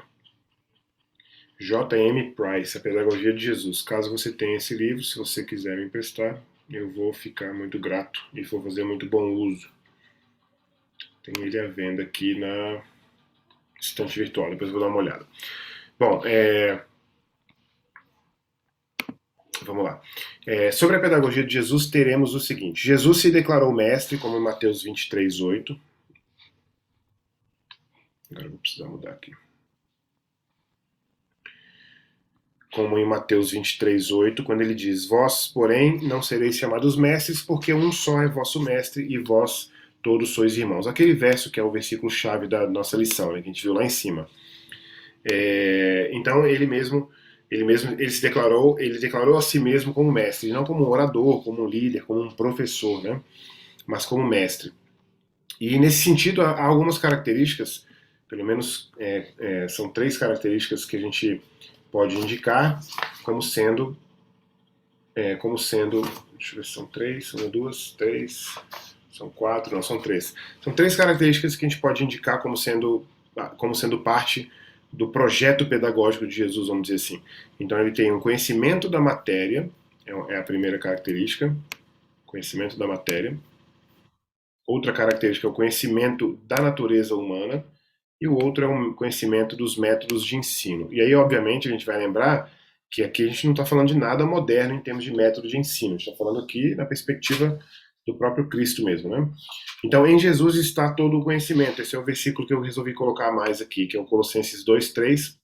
J.M. Price, A Pedagogia de Jesus. Caso você tenha esse livro, se você quiser me emprestar, eu vou ficar muito grato e vou fazer muito bom uso. Tem ele à venda aqui na estante virtual, depois eu vou dar uma olhada. Bom, vamos lá. Sobre a pedagogia de Jesus, teremos o seguinte. Jesus se declarou mestre, como em Mateus 23:8. Agora eu vou precisar mudar aqui. como em Mateus 23:8, quando ele diz: Vós, porém, não sereis chamados mestres, porque um só é vosso mestre, e vós todos sois irmãos. Aquele verso que é o versículo-chave da nossa lição, né, que a gente viu lá em cima. Então ele declarou a si mesmo como mestre, não como um orador, como um líder, como um professor, né, mas como mestre. E nesse sentido há algumas características, pelo menos são 3 características que a gente pode indicar como sendo, deixa eu ver se são 3, são 2, 3, são 4, não, são 3. São 3 características que a gente pode indicar como sendo parte do projeto pedagógico de Jesus, vamos dizer assim. Então ele tem um conhecimento da matéria, é a primeira característica, conhecimento da matéria. Outra característica é o conhecimento da natureza humana, e o outro é o conhecimento dos métodos de ensino. E aí, obviamente, a gente vai lembrar que aqui a gente não está falando de nada moderno em termos de método de ensino, a gente está falando aqui na perspectiva do próprio Cristo mesmo, né? Então, em Jesus está todo o conhecimento. Esse é o versículo que eu resolvi colocar mais aqui, que é o Colossenses 2:3,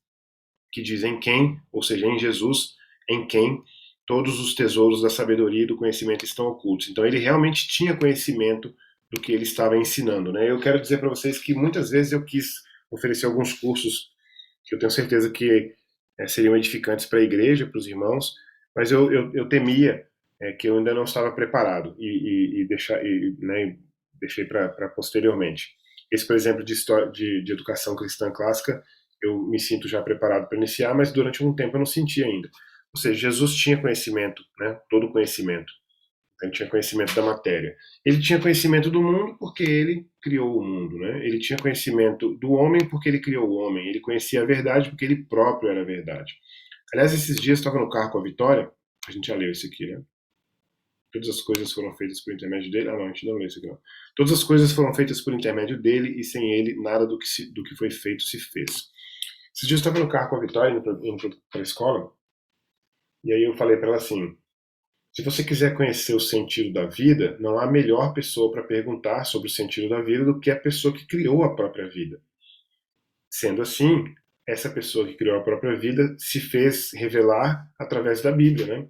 que diz em quem, ou seja, em Jesus, em quem todos os tesouros da sabedoria e do conhecimento estão ocultos. Então, ele realmente tinha conhecimento do que ele estava ensinando, né? Eu quero dizer para vocês que muitas vezes eu quis oferecer alguns cursos que eu tenho certeza que seriam edificantes para a igreja, para os irmãos, mas eu temia que eu ainda não estava preparado né, deixei para posteriormente. Esse, por exemplo, de, história, de educação cristã clássica, eu me sinto já preparado para iniciar, mas durante um tempo eu não senti ainda. Ou seja, Jesus tinha conhecimento, né, todo conhecimento. Ele tinha conhecimento da matéria. Ele tinha conhecimento do mundo porque ele criou o mundo, né? Ele tinha conhecimento do homem porque ele criou o homem. Ele conhecia a verdade porque ele próprio era a verdade. Aliás, esses dias estava no carro com a Vitória, a gente já leu isso aqui, né? Todas as coisas foram feitas por intermédio dele. Ah, não, a gente não leu isso aqui, não. Todas as coisas foram feitas por intermédio dele e sem ele nada do que foi feito se fez. Esses dias eu estava no carro com a Vitória indo para a escola e aí eu falei para ela assim: se você quiser conhecer o sentido da vida, não há melhor pessoa para perguntar sobre o sentido da vida do que a pessoa que criou a própria vida. Sendo assim, essa pessoa que criou a própria vida se fez revelar através da Bíblia, né?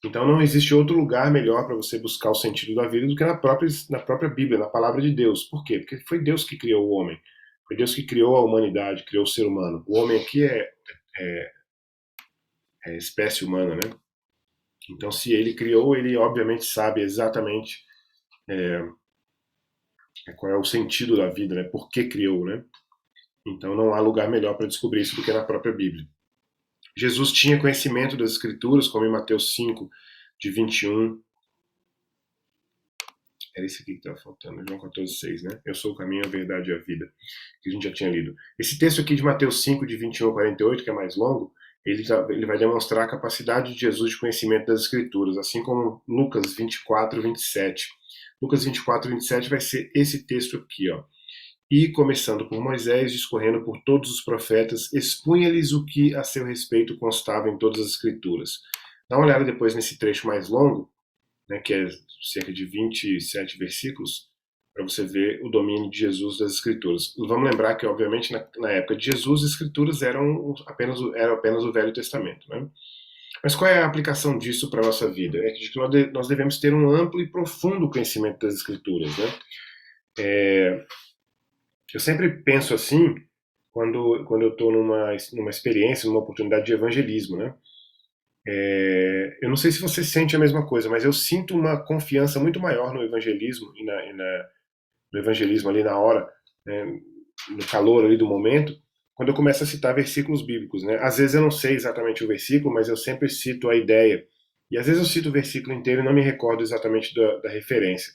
Então não existe outro lugar melhor para você buscar o sentido da vida do que na própria Bíblia, na palavra de Deus. Por quê? Porque foi Deus que criou o homem. Foi Deus que criou a humanidade, criou o ser humano. O homem aqui é espécie humana, né? Então, se ele criou, ele obviamente sabe exatamente qual é o sentido da vida, né? Por que criou, né? Então, não há lugar melhor para descobrir isso do que na própria Bíblia. Jesus tinha conhecimento das Escrituras, como em Mateus 5, de 21. Era esse aqui que estava faltando, João 14:6, né? Eu sou o caminho, a verdade e a vida, que a gente já tinha lido. Esse texto aqui de Mateus 5, de 21 a 48, que é mais longo, ele vai demonstrar a capacidade de Jesus de conhecimento das Escrituras, assim como Lucas 24, 27. Lucas 24, 27 vai ser esse texto aqui, ó. E, começando por Moisés, discorrendo por todos os profetas, expunha-lhes o que a seu respeito constava em todas as Escrituras. Dá uma olhada depois nesse trecho mais longo, né, que é cerca de 27 versículos, para você ver o domínio de Jesus das Escrituras. Vamos lembrar que, obviamente, na época de Jesus, as Escrituras eram apenas o Velho Testamento, né? Mas qual é a aplicação disso para a nossa vida? É que nós devemos ter um amplo e profundo conhecimento das Escrituras, né? Eu sempre penso assim quando eu estou numa experiência, numa oportunidade de evangelismo, né? Eu não sei se você sente a mesma coisa, mas eu sinto uma confiança muito maior no evangelismo no evangelismo ali na hora, né, no calor ali do momento, quando eu começo a citar versículos bíblicos, né? Às vezes eu não sei exatamente o versículo, mas eu sempre cito a ideia. E às vezes eu cito o versículo inteiro e não me recordo exatamente da referência.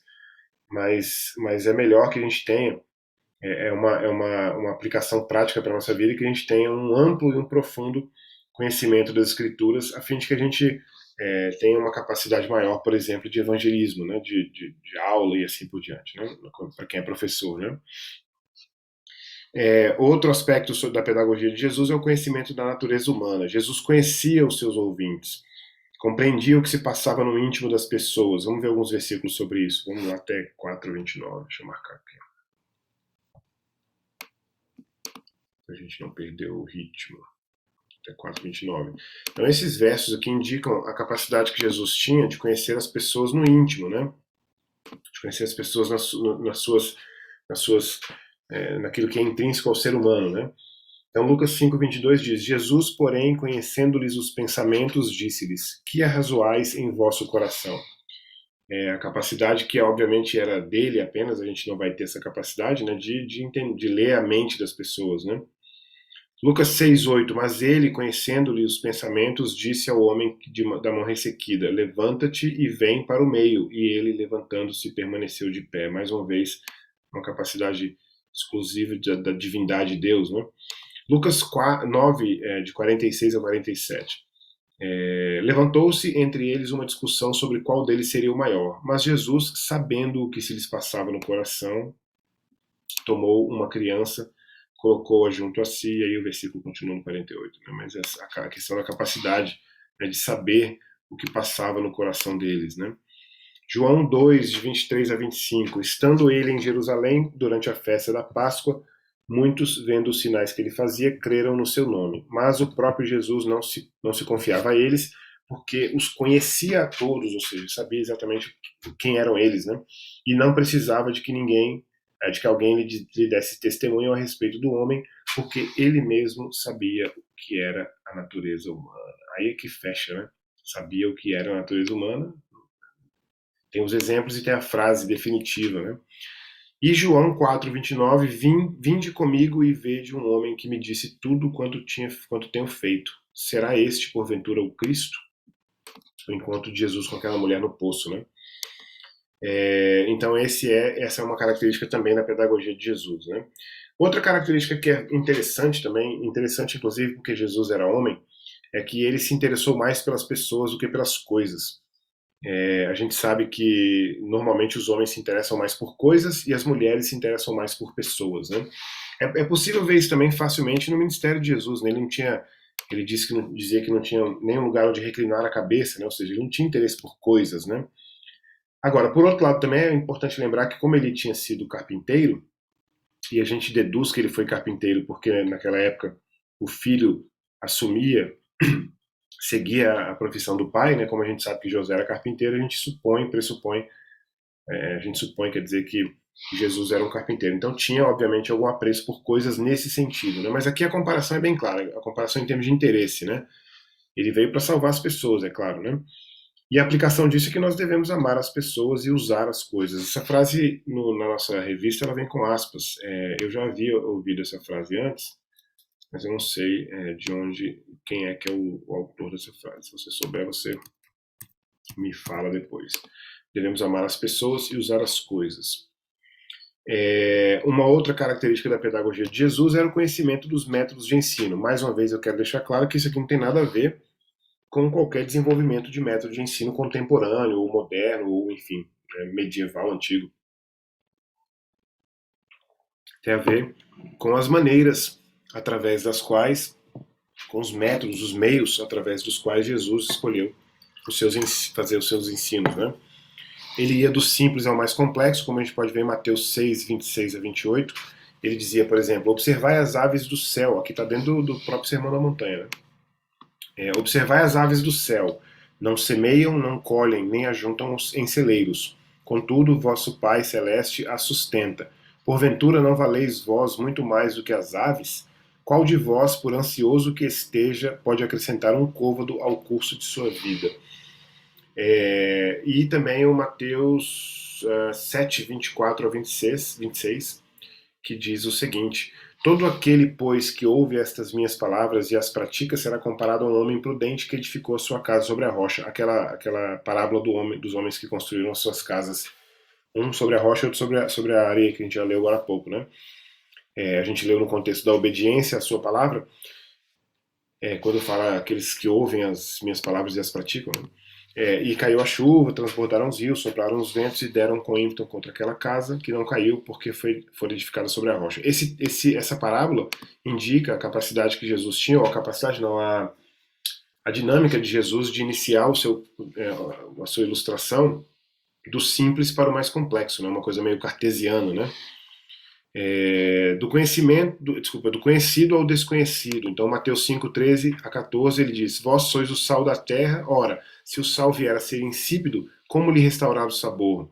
Mas é melhor que a gente tenha uma aplicação prática para a nossa vida, e que a gente tenha um amplo e um profundo conhecimento das Escrituras, a fim de que a gente tenha uma capacidade maior, por exemplo, de evangelismo, né, de aula e assim por diante, né, para quem é professor. Né. Outro aspecto da pedagogia de Jesus é o conhecimento da natureza humana. Jesus conhecia os seus ouvintes, compreendia o que se passava no íntimo das pessoas. Vamos ver alguns versículos sobre isso. Vamos lá até 4:29, deixa eu marcar aqui, para a gente não perder o ritmo. até 4:29. Então esses versos aqui indicam a capacidade que Jesus tinha de conhecer as pessoas no íntimo, né? De conhecer as pessoas naquilo que é intrínseco ao ser humano, né? Então Lucas 5:22 diz: Jesus, porém, conhecendo-lhes os pensamentos, disse-lhes: que arrazoais em vosso coração? A capacidade que obviamente era dele apenas, a gente não vai ter essa capacidade, né, de ler a mente das pessoas, né? Lucas 6:8, mas ele, conhecendo-lhe os pensamentos, disse ao homem da mão ressequida: levanta-te e vem para o meio. E ele, levantando-se, permaneceu de pé. Mais uma vez, uma capacidade exclusiva da divindade de Deus, né? Lucas 9, de 46 a 47. Levantou-se entre eles uma discussão sobre qual deles seria o maior. Mas Jesus, sabendo o que se lhes passava no coração, tomou uma criança, colocou-a junto a si, e aí o versículo continua no 48. Né? Mas a questão da capacidade, né, de saber o que passava no coração deles. Né? João 2, de 23 a 25. Estando ele em Jerusalém durante a festa da Páscoa, muitos, vendo os sinais que ele fazia, creram no seu nome. Mas o próprio Jesus não se confiava a eles, porque os conhecia a todos, ou seja, sabia exatamente quem eram eles, né? E não precisava de que alguém lhe desse testemunho a respeito do homem, porque ele mesmo sabia o que era a natureza humana. Aí é que fecha, né? Sabia o que era a natureza humana. Tem os exemplos e tem a frase definitiva, né? E João 4:29, vinde comigo e vede um homem que me disse tudo quanto tenho feito. Será este, porventura, o Cristo? O encontro de Jesus com aquela mulher no poço, né? Então essa é uma característica também da pedagogia de Jesus, né? Outra característica que é interessante também, interessante inclusive porque Jesus era homem, é que ele se interessou mais pelas pessoas do que pelas coisas. A gente sabe que normalmente os homens se interessam mais por coisas e as mulheres se interessam mais por pessoas, né? É possível ver isso também facilmente no ministério de Jesus, né? Ele dizia que não tinha nenhum lugar onde reclinar a cabeça, né? Ou seja, ele não tinha interesse por coisas, né? Agora, por outro lado, também é importante lembrar que como ele tinha sido carpinteiro, e a gente deduz que ele foi carpinteiro porque naquela época o filho seguia a profissão do pai, né? Como a gente sabe que José era carpinteiro, a gente supõe, quer dizer, que Jesus era um carpinteiro. Então tinha, obviamente, algum apreço por coisas nesse sentido, né? Mas aqui a comparação é bem clara, a comparação em termos de interesse, né? Ele veio para salvar as pessoas, é claro, né? E a aplicação disso é que nós devemos amar as pessoas e usar as coisas. Essa frase na nossa revista ela vem com aspas. Eu já havia ouvido essa frase antes, mas eu não sei quem é que é o autor dessa frase. Se você souber, você me fala depois. Devemos amar as pessoas e usar as coisas. Uma outra característica da pedagogia de Jesus era o conhecimento dos métodos de ensino. Mais uma vez, eu quero deixar claro que isso aqui não tem nada a ver com qualquer desenvolvimento de método de ensino contemporâneo, ou moderno, ou enfim, medieval, antigo. Tem a ver com as maneiras através das quais, com os métodos, os meios através dos quais Jesus escolheu fazer os seus ensinos, né? Ele ia do simples ao mais complexo, como a gente pode ver em Mateus 6, 26 a 28. Ele dizia, por exemplo, observai as aves do céu, aqui está dentro do próprio Sermão da Montanha, né? Observai as aves do céu, não semeiam, não colhem, nem ajuntam em celeiros. Contudo, vosso Pai Celeste as sustenta. Porventura não valeis vós muito mais do que as aves? Qual de vós, por ansioso que esteja, pode acrescentar um côvado ao curso de sua vida? E também o Mateus 7, 24 a 26, que diz o seguinte: todo aquele, pois, que ouve estas minhas palavras e as pratica, será comparado a um homem prudente que edificou a sua casa sobre a rocha. Aquela parábola dos homens que construíram as suas casas, um sobre a rocha e outro sobre a areia, que a gente já leu agora há pouco, né? A gente leu no contexto da obediência à sua palavra, quando fala aqueles que ouvem as minhas palavras e as praticam, né? E caiu a chuva, transbordaram os rios, sopraram os ventos e deram com ímpeto contra aquela casa, que não caiu porque foi edificada sobre a rocha. Essa parábola indica a capacidade que Jesus tinha, ou a capacidade não, a dinâmica de Jesus de iniciar a sua ilustração do simples para o mais complexo, né? Uma coisa meio cartesiana, né? do conhecido ao desconhecido. Então, Mateus 5, 13 a 14, ele diz: Vós sois o sal da terra, ora, se o sal vier a ser insípido, como lhe restaurar o sabor?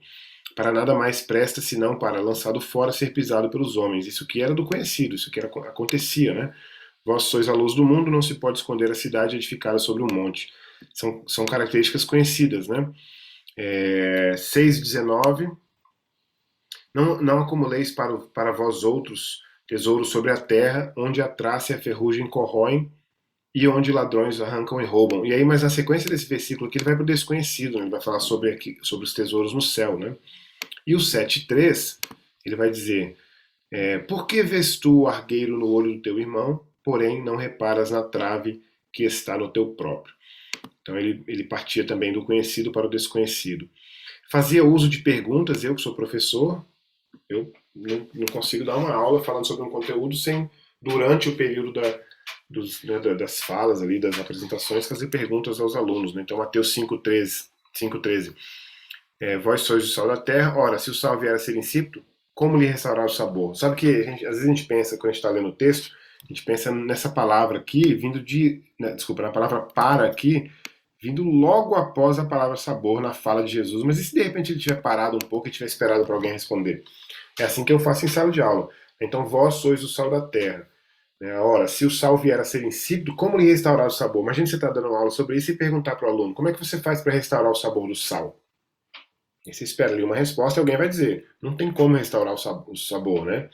Para nada mais presta senão para, lançado fora, ser pisado pelos homens. Isso que era do conhecido, isso que acontecia, né? Vós sois a luz do mundo, não se pode esconder a cidade edificada sobre um monte. São características conhecidas, né? 6,19. Não acumuleis para vós outros tesouros sobre a terra, onde a traça e a ferrugem corroem e onde ladrões arrancam e roubam. E aí, mas na sequência desse versículo aqui, ele vai para o desconhecido, né? Ele vai falar sobre os tesouros no céu, né? E o 7,3, ele vai dizer: por que vês tu o argueiro no olho do teu irmão, porém não reparas na trave que está no teu próprio? Então ele partia também do conhecido para o desconhecido. Fazia uso de perguntas, eu que sou professor, eu não consigo dar uma aula falando sobre um conteúdo sem, durante o período das falas ali, das apresentações, fazer perguntas aos alunos, né? Então, Mateus 5,13. Vós sois o sal da terra, ora, se o sal vier a ser insípido, como lhe restaurar o sabor? Sabe que às vezes a gente pensa, quando a gente está lendo o texto, a gente pensa nessa palavra aqui, vindo de. Né, desculpa, na palavra para aqui, vindo logo após a palavra sabor na fala de Jesus. Mas e se de repente ele tiver parado um pouco e tiver esperado para alguém responder? É assim que eu faço em sala de aula. Então, vós sois o sal da terra. Ora, se o sal vier a ser insípido, como lhe restaurar o sabor? Imagina você está dando uma aula sobre isso e perguntar para o aluno: como é que você faz para restaurar o sabor do sal? E você espera ali uma resposta e alguém vai dizer: não tem como restaurar o sabor, né?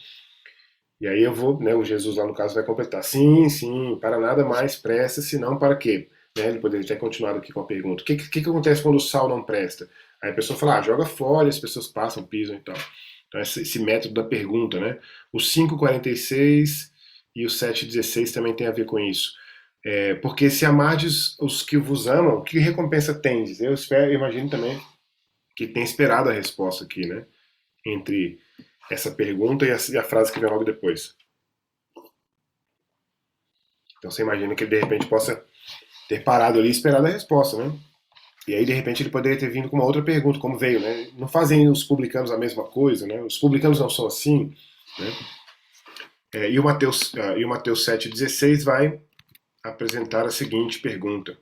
E aí eu vou, né, o Jesus lá no caso vai completar: sim, sim, para nada mais presta, senão para quê? Né, ele poderia ter continuado aqui com a pergunta: o que acontece quando o sal não presta? Aí a pessoa fala: joga fora, as pessoas passam, pisam e tal. Então esse método da pergunta, né? O 5,46 e o 7,16 também tem a ver com isso. Porque se amardes os que vos amam, que recompensa tendes? Eu imagino também que tem esperado a resposta aqui, né? Entre essa pergunta e a frase que vem logo depois. Então você imagina que ele de repente possa ter parado ali e esperado a resposta, né? E aí de repente ele poderia ter vindo com uma outra pergunta, como veio, né? Não fazem os publicanos a mesma coisa, né? Os publicanos não são assim, né? E o Mateus 7,16 vai apresentar a seguinte pergunta: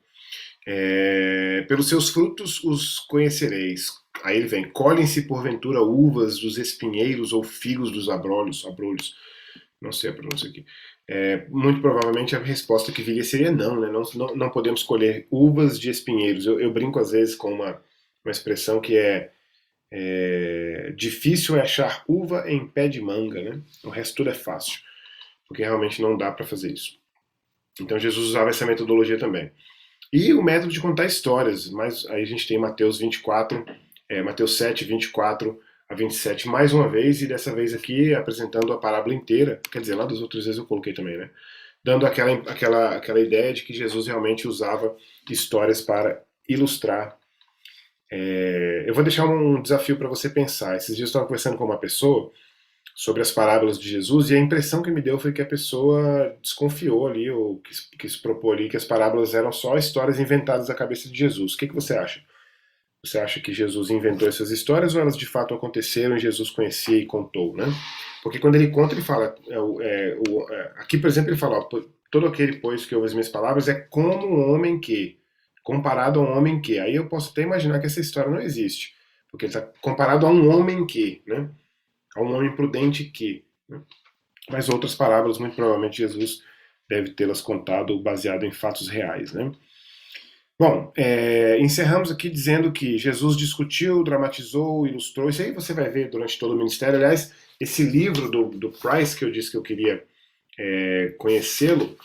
pelos seus frutos os conhecereis. Aí ele vem: colhem-se porventura uvas dos espinheiros ou figos dos abrolhos? Não sei a pronúncia aqui. Muito provavelmente a resposta que viria seria não, né? Não podemos colher uvas de espinheiros. Eu brinco às vezes com uma expressão que difícil é achar uva em pé de manga, né? O resto tudo é fácil, porque realmente não dá para fazer isso. Então Jesus usava essa metodologia também. E o método de contar histórias, mas aí a gente tem Mateus 24, Mateus 7, 24 a 27 mais uma vez, e dessa vez aqui apresentando a parábola inteira, quer dizer, lá das outras vezes eu coloquei também, né? Dando aquela ideia de que Jesus realmente usava histórias para ilustrar. Eu vou deixar um desafio para você pensar. Esses dias eu estava conversando com uma pessoa sobre as parábolas de Jesus, e a impressão que me deu foi que a pessoa desconfiou ali, ou quis propor ali, que as parábolas eram só histórias inventadas da cabeça de Jesus. O que você acha? Você acha que Jesus inventou essas histórias ou elas de fato aconteceram e Jesus conhecia e contou, né? Porque quando ele conta, ele fala, aqui por exemplo ele fala, ó, todo aquele pois que ouve as minhas palavras é como um homem que, comparado a um homem que. Aí eu posso até imaginar que essa história não existe, porque ele está comparado a um homem que, né? A um homem prudente que. Né? Mas outras parábolas, muito provavelmente Jesus deve tê-las contado baseado em fatos reais, né? Bom, encerramos aqui dizendo que Jesus discutiu, dramatizou, ilustrou. Isso aí você vai ver durante todo o ministério. Aliás, esse livro do Price, que eu disse que eu queria conhecê-lo,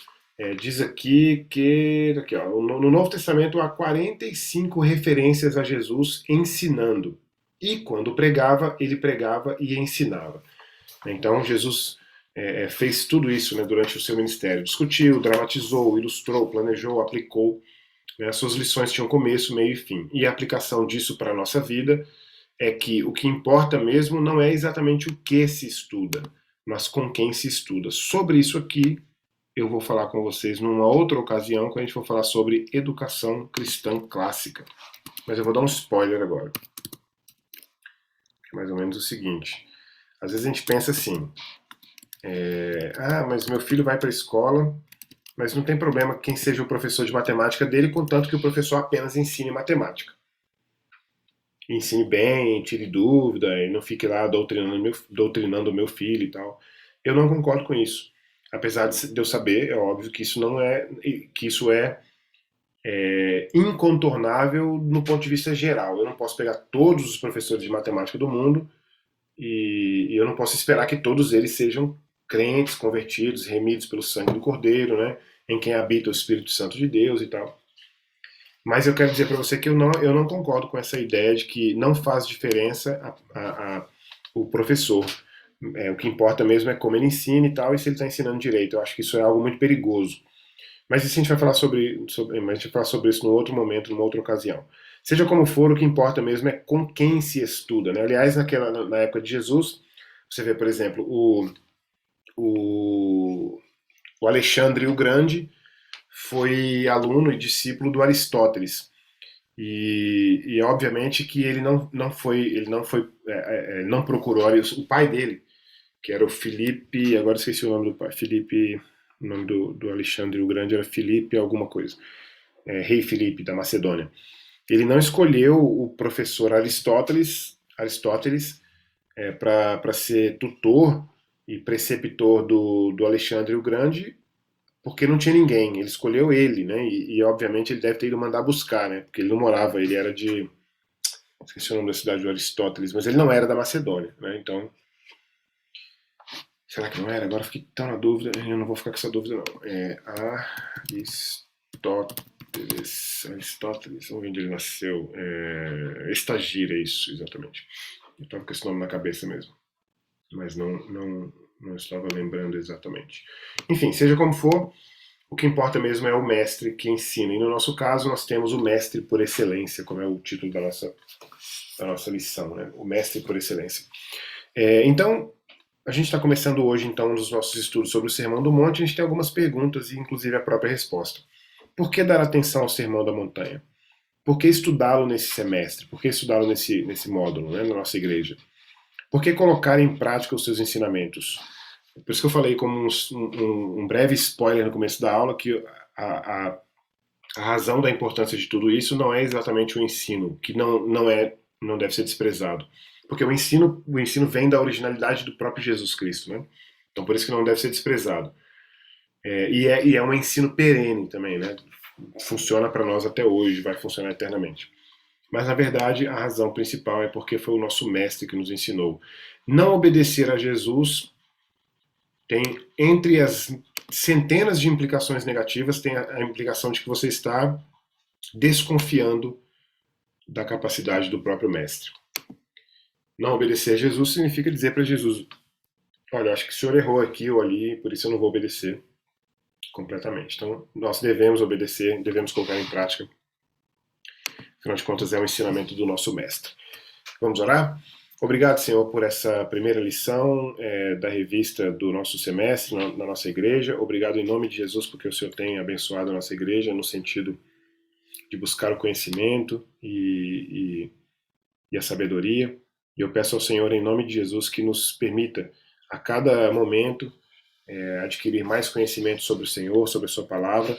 diz aqui que aqui, ó, no Novo Testamento há 45 referências a Jesus ensinando. E quando pregava, ele pregava e ensinava. Então Jesus fez tudo isso, né, durante o seu ministério. Discutiu, dramatizou, ilustrou, planejou, aplicou. As suas lições tinham começo, meio e fim. E a aplicação disso para a nossa vida é que o que importa mesmo não é exatamente o que se estuda, mas com quem se estuda. Sobre isso aqui, eu vou falar com vocês numa outra ocasião, quando a gente for falar sobre educação cristã clássica. Mas eu vou dar um spoiler agora. É mais ou menos o seguinte. Às vezes a gente pensa assim, mas meu filho vai para a escola, mas não tem problema quem seja o professor de matemática dele, contanto que o professor apenas ensine matemática. Ensine bem, tire dúvida, e não fique lá doutrinando o meu filho e tal. Eu não concordo com isso. Apesar de eu saber, é óbvio que isso não é, que isso é incontornável no ponto de vista geral. Eu não posso pegar todos os professores de matemática do mundo e eu não posso esperar que todos eles sejam crentes, convertidos, remidos pelo sangue do Cordeiro, né? Em quem habita o Espírito Santo de Deus e tal. Mas eu quero dizer para você que eu não concordo com essa ideia de que não faz diferença o professor. O que importa mesmo é como ele ensina e tal, e se ele está ensinando direito. Eu acho que isso é algo muito perigoso. Mas isso a gente vai falar mas a gente vai falar sobre isso num outro momento, numa outra ocasião. Seja como for, o que importa mesmo é com quem se estuda. Né? Aliás, na época de Jesus, você vê, por exemplo, o, o Alexandre o Grande foi aluno e discípulo do Aristóteles. E obviamente que ele não procurou o pai dele, que era o Filipe, agora esqueci o nome do pai, Filipe, o nome do Alexandre o Grande era Filipe alguma coisa, rei Filipe da Macedônia. Ele não escolheu o professor Aristóteles para ser tutor e preceptor do Alexandre o Grande, porque não tinha ninguém. Ele escolheu ele, né? Obviamente ele deve ter ido mandar buscar, né? Porque ele não morava, ele era de, esqueci o nome da cidade do Aristóteles, mas ele não era da Macedônia, né? Então, será que não era? Agora fiquei tão na dúvida, eu não vou ficar com essa dúvida não. Aristóteles, vamos ver onde ele nasceu. Estagira, isso, exatamente. Eu estava com esse nome na cabeça mesmo, mas não estava lembrando exatamente. Enfim, seja como for, o que importa mesmo é o mestre que ensina. E no nosso caso, nós temos o mestre por excelência, como é o título da nossa lição, né? O mestre por excelência. Então, a gente está começando hoje, então, os nossos estudos sobre o Sermão do Monte. A gente tem algumas perguntas e, inclusive, a própria resposta. Por que dar atenção ao Sermão da Montanha? Por que estudá-lo nesse semestre? Por que estudá-lo nesse módulo, né, na nossa igreja? Por que colocar em prática os seus ensinamentos? Por isso que eu falei como um breve spoiler no começo da aula que a razão da importância de tudo isso não é exatamente o ensino, que não deve ser desprezado. Porque o ensino vem da originalidade do próprio Jesus Cristo, né? Então por isso que não deve ser desprezado. E é um ensino perene também, né? Funciona para nós até hoje, vai funcionar eternamente. Mas na verdade a razão principal é porque foi o nosso mestre que nos ensinou. Não obedecer a Jesus tem, entre as centenas de implicações negativas, tem a implicação de que você está desconfiando da capacidade do próprio mestre. Não obedecer a Jesus significa dizer para Jesus: olha, acho que o senhor errou aqui ou ali, por isso eu não vou obedecer completamente. Então, nós devemos obedecer, devemos colocar em prática. Afinal de contas, é o ensinamento do nosso mestre. Vamos orar? Obrigado, Senhor, por essa primeira lição da revista do nosso semestre na nossa igreja. Obrigado em nome de Jesus, porque o Senhor tem abençoado a nossa igreja no sentido de buscar o conhecimento e a sabedoria. E eu peço ao Senhor, em nome de Jesus, que nos permita, a cada momento, adquirir mais conhecimento sobre o Senhor, sobre a sua palavra,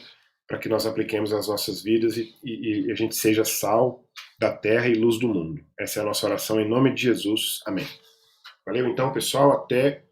para que nós apliquemos nas nossas vidas e a gente seja sal da terra e luz do mundo. Essa é a nossa oração em nome de Jesus. Amém. Valeu então, pessoal. Até